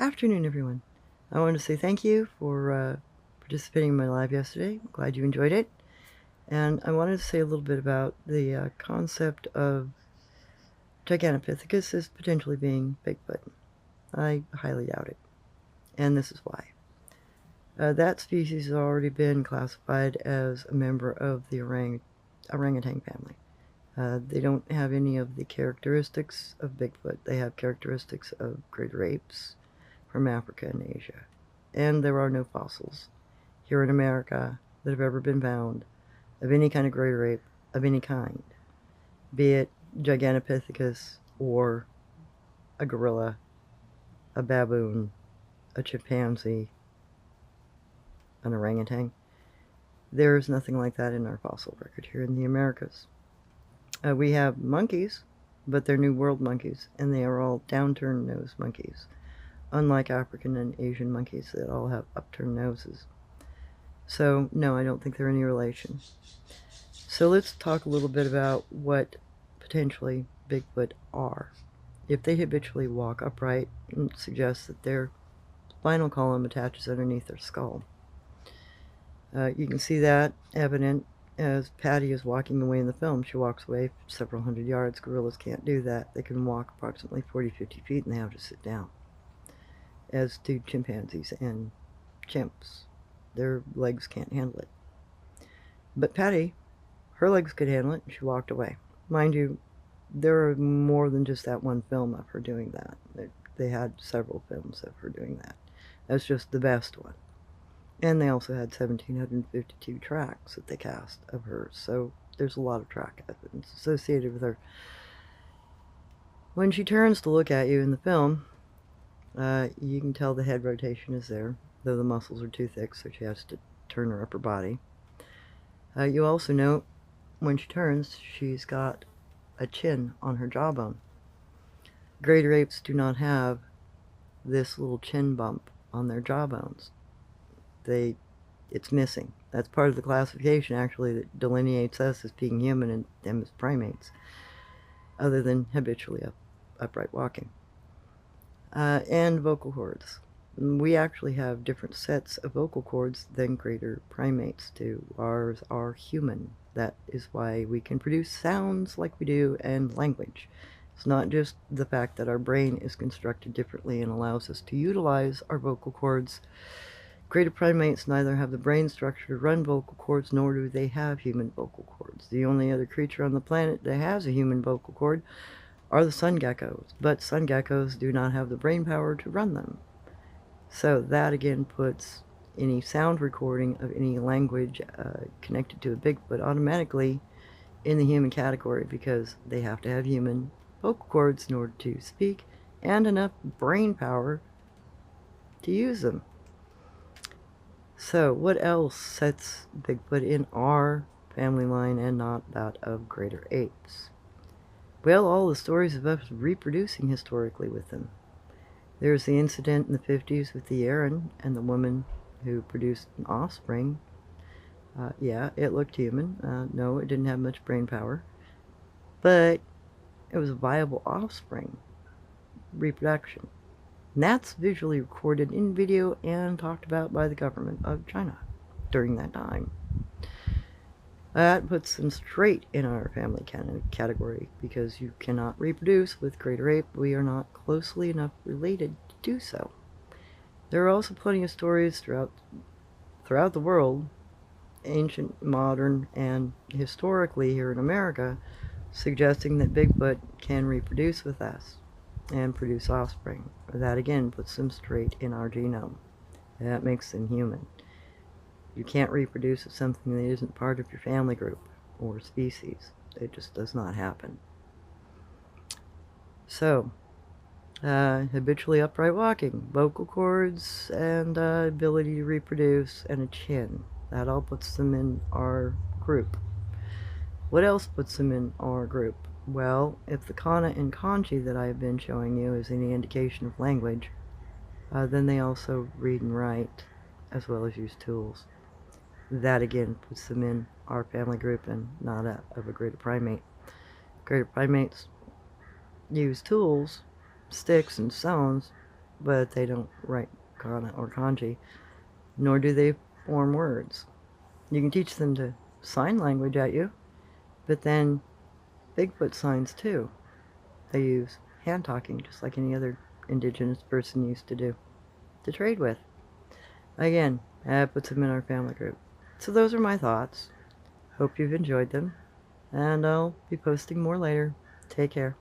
Afternoon, everyone. I wanted to say thank you for participating in my live yesterday. I'm glad you enjoyed it. And I wanted to say a little bit about the concept of Gigantapithicus as potentially being Bigfoot. I highly doubt it, and this is why. That species has already been classified as a member of the orangutan family. They don't have any of the characteristics of Bigfoot. They have characteristics of greater apes from Africa and Asia. And there are no fossils here in America that have ever been found of any kind of greater ape of any kind, be it Gigantapithecus or a gorilla, a baboon, a chimpanzee, an orangutan. There is nothing like that in our fossil record here in the Americas. We have monkeys, but they're New World monkeys, and they are all downturned nose monkeys, unlike African and Asian monkeys that all have upturned noses. So, no, I don't think they're any relation. So let's talk a little bit about what potentially Bigfoot are. If they habitually walk upright, it suggests that their spinal column attaches underneath their skull. You can see that evident as Patty is walking away in the film. She walks away several hundred yards. Gorillas can't do that. They can walk approximately 40-50 feet and they have to sit down, as do chimpanzees and chimps. Their legs can't handle it. But Patty, her legs could handle it, and she walked away. Mind you, there are more than just that one film of her doing that. They had several films of her doing that. That's just the best one. And they also had 1,752 tracks that they cast of her, so there's a lot of track evidence associated with her. When she turns to look at you in the film, you can tell the head rotation is there, though the muscles are too thick, so she has to turn her upper body. You also note when she turns, she's got a chin on her jawbone. Greater apes do not have this little chin bump on their jawbones. It's missing. That's part of the classification, actually, that delineates us as being human and them as primates, other than habitually upright walking. And vocal cords. We actually have different sets of vocal cords than greater primates do. Ours are human. That is why we can produce sounds like we do and language. It's not just the fact that our brain is constructed differently and allows us to utilize our vocal cords. Greater primates neither have the brain structure to run vocal cords, nor do they have human vocal cords. The only other creature on the planet that has a human vocal cord are the sun geckos, but sun geckos do not have the brain power to run them. So that again puts any sound recording of any language connected to a Bigfoot automatically in the human category, because they have to have human vocal cords in order to speak and enough brain power to use them. So what else sets Bigfoot in our family line and not that of greater apes? Well, all the stories of us reproducing historically with them. There's the incident in the 50s with the Aaron and the woman who produced an offspring. Yeah, it looked human. No, it didn't have much brain power. But it was a viable offspring. Reproduction. And that's visually recorded in video and talked about by the government of China during that time. That puts them straight in our family category, because you cannot reproduce with greater ape. We are not closely enough related to do so. There are also plenty of stories throughout the world, ancient, modern, and historically here in America, suggesting that Bigfoot can reproduce with us and produce offspring. That again puts them straight in our genome. That makes them human. You can't reproduce with something that isn't part of your family group or species. It just does not happen. So, habitually upright walking, vocal cords, and ability to reproduce, and a chin. That all puts them in our group. What else puts them in our group? Well, if the kana and kanji that I have been showing you is any indication of language, then they also read and write, as well as use tools. That again puts them in our family group and not of a greater primate. Greater primates use tools, sticks and stones, but they don't write kana or kanji, nor do they form words. You can teach them to sign language at you, but then Bigfoot signs too. They use hand talking just like any other indigenous person used to do, to trade with. Again, that puts them in our family group. So those are my thoughts. Hope you've enjoyed them, and I'll be posting more later. Take care.